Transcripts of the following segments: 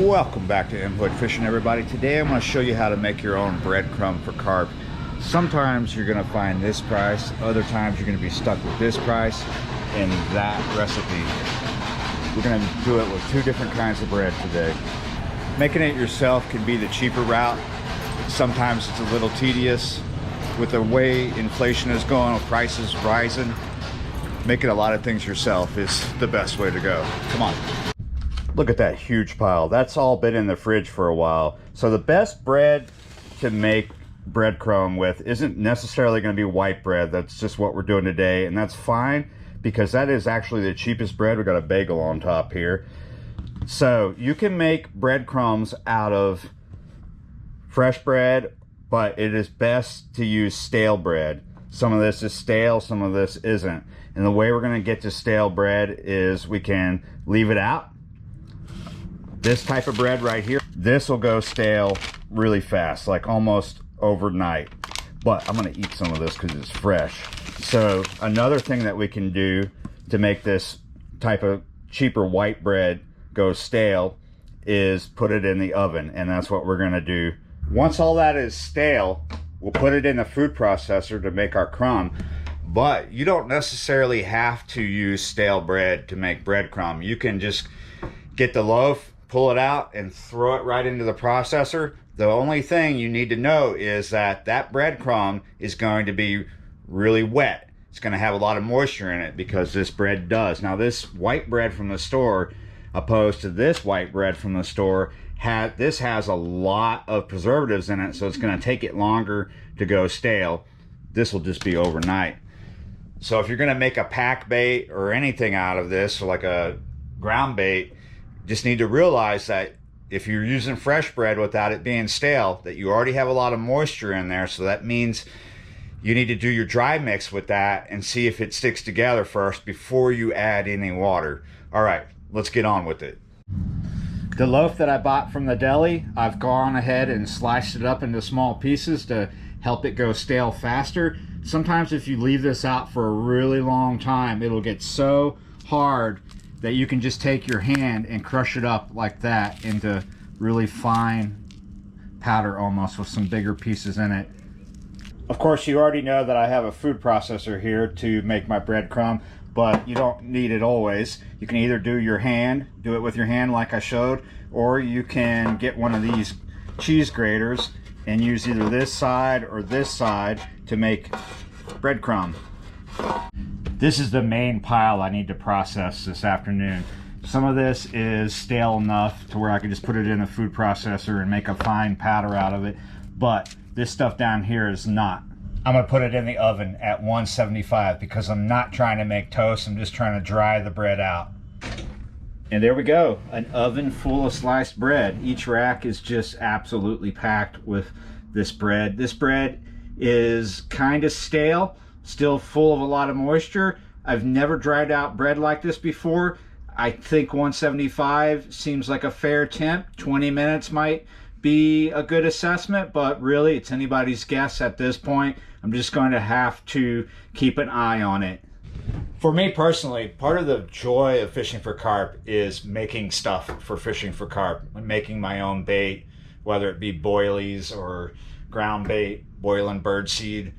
Welcome back to Inwood Fishing, everybody. Today I'm going to show you how to make your own breadcrumb for carp. Sometimes you're going to find this price, other times you're going to be stuck with this price and that recipe. We're going to do it with two different kinds of bread today. Making it yourself can be the cheaper route. Sometimes it's a little tedious. With the way inflation is going, with prices rising, making a lot of things yourself is the best way to go. Come on. Look at that huge pile. That's all been in the fridge for a while. So the best bread to make breadcrumb with isn't necessarily going to be white bread. That's just what we're doing today, and that's fine because that is actually the cheapest bread. We got a bagel on top here. So you can make breadcrumbs out of fresh bread, but it is best to use stale bread. Some of this is stale, some of this isn't. And the way we're going to get to stale bread is we can leave it out. This type of bread right here, this will go stale really fast, like almost overnight. But I'm going to eat some of this because it's fresh. So another thing that we can do to make this type of cheaper white bread go stale is put it in the oven, and that's what we're going to do. Once all that is stale, we'll put it in the food processor to make our crumb. But you don't necessarily have to use stale bread to make breadcrumb. You can just get the loaf, pull it out, and throw it right into the processor. The only thing you need to know is that that breadcrumb is going to be really wet. It's going to have a lot of moisture in it because this bread does. Now this white bread from the store, opposed to this white bread from the store, this has a lot of preservatives in it, so it's going to take it longer to go stale. This will just be overnight. So if you're going to make a pack bait or anything out of this, or like a ground bait, just need to realize that if you're using fresh bread without it being stale, that you already have a lot of moisture in there. So that means you need to do your dry mix with that and see if it sticks together first before you add any water. All right, let's get on with it. The loaf that I bought from the deli, I've gone ahead and sliced it up into small pieces to help it go stale faster. Sometimes if you leave this out for a really long time, it'll get so hard that you can just take your hand and crush it up like that into really fine powder almost, with some bigger pieces in it. Of course, you already know that I have a food processor here to make my breadcrumb, but you don't need it always. You can either do it with your hand like I showed, or you can get one of these cheese graters and use either this side or this side to make breadcrumb. This is the main pile I need to process this afternoon. Some of this is stale enough to where I can just put it in a food processor and make a fine powder out of it, but this stuff down here is not. I'm gonna put it in the oven at 175 because I'm not trying to make toast, I'm just trying to dry the bread out. And there we go, an oven full of sliced bread. Each rack is just absolutely packed with this bread. This bread is kind of stale, still full of a lot of moisture. I've never dried out bread like this before. I think 175 seems like a fair temp. 20 minutes might be a good assessment, but really it's anybody's guess at this point. I'm just going to have to keep an eye on it. For me personally, part of the joy of fishing for carp is making stuff for fishing for carp. I'm making my own bait, whether it be boilies or ground bait, boiling birdseed.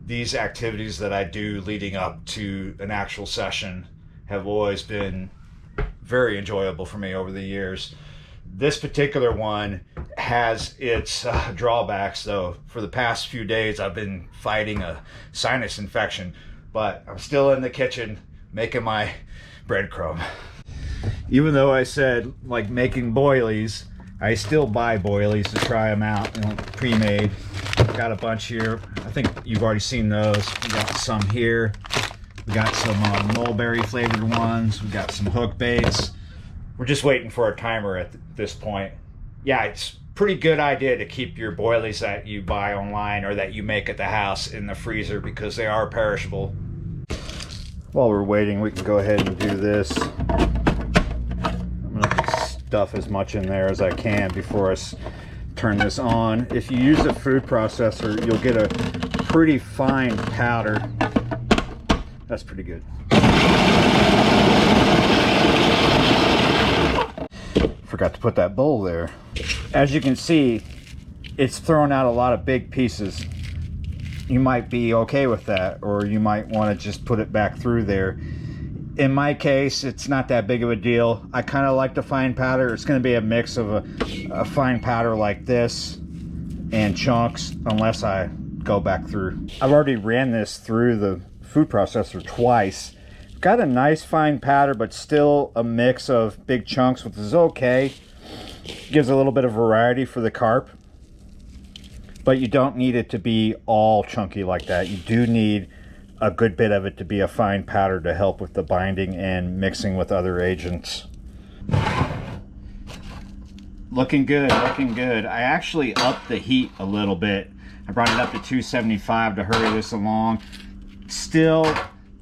These activities that I do leading up to an actual session have always been very enjoyable for me over the years. This particular one has its drawbacks though. For the past few days I've been fighting a sinus infection, but I'm still in the kitchen making my breadcrumb. Even though I said like making boilies, I still buy boilies to try them out, pre-made. Got a bunch here. I think you've already seen those. We got some here. We got some mulberry flavored ones. We got some hook baits. We're just waiting for a timer at this point. Yeah, it's a pretty good idea to keep your boilies that you buy online or that you make at the house in the freezer because they are perishable. While we're waiting, we can go ahead and do this. I'm gonna stuff as much in there as I can before I turn this on. If you use a food processor, you'll get a pretty fine powder. That's pretty good. forgot to put that bowl there. As you can see, it's throwing out a lot of big pieces. You might be okay with that, or you might want to just put it back through there. In my case, it's not that big of a deal. I kind of like the fine powder. It's going to be a mix of a fine powder like this and chunks, unless I go back through. I've already ran this through the food processor twice. Got a nice fine powder, but still a mix of big chunks, which is okay. Gives a little bit of variety for the carp. But you don't need it to be all chunky like that. You do need a good bit of it to be a fine powder to help with the binding and mixing with other agents. Looking good, looking good. I actually upped the heat a little bit. I brought it up to 275 to hurry this along. Still,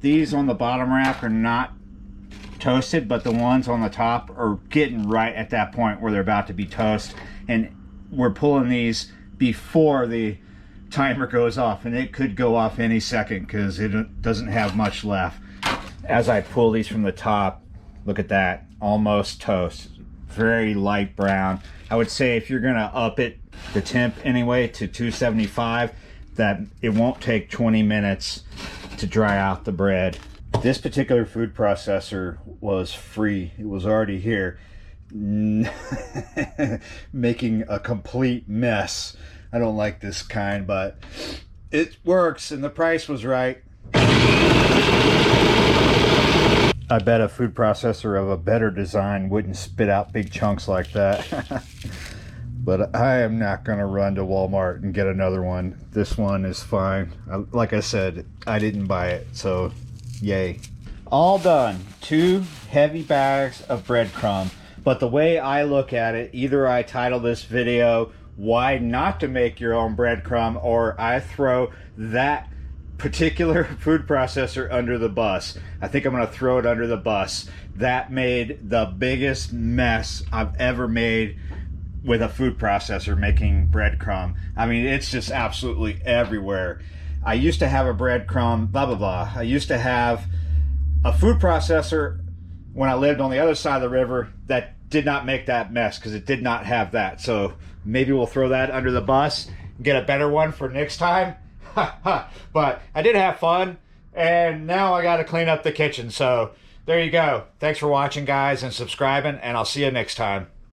these on the bottom rack are not toasted, but the ones on the top are getting right at that point where they're about to be toast. And we're pulling these before the timer goes off, and it could go off any second because it doesn't have much left. As I pull these from the top, look at that, almost toast, very light brown. I would say if you're gonna up it, the temp anyway, to 275, that it won't take 20 minutes to dry out the bread. This particular food processor was free. It was already here, making a complete mess. I don't like this kind, but it works, and the price was right. I bet a food processor of a better design wouldn't spit out big chunks like that. But I am not going to run to Walmart and get another one. This one is fine. Like I said, I didn't buy it, so yay. All done. 2 heavy bags of breadcrumb. But the way I look at it, either I title this video "Why Not to Make Your Own Breadcrumb," or I throw that particular food processor under the bus. I think I'm going to throw it under the bus. That made the biggest mess I've ever made with a food processor making breadcrumb. I mean, it's just absolutely everywhere. I used to have a breadcrumb, blah, blah, blah. I used to have a food processor when I lived on the other side of the river that did not make that mess because it did not have that. So maybe we'll throw that under the bus and get a better one for next time. But I did have fun, and now I got to clean up the kitchen. So there you go. Thanks for watching, guys, and subscribing, and I'll see you next time.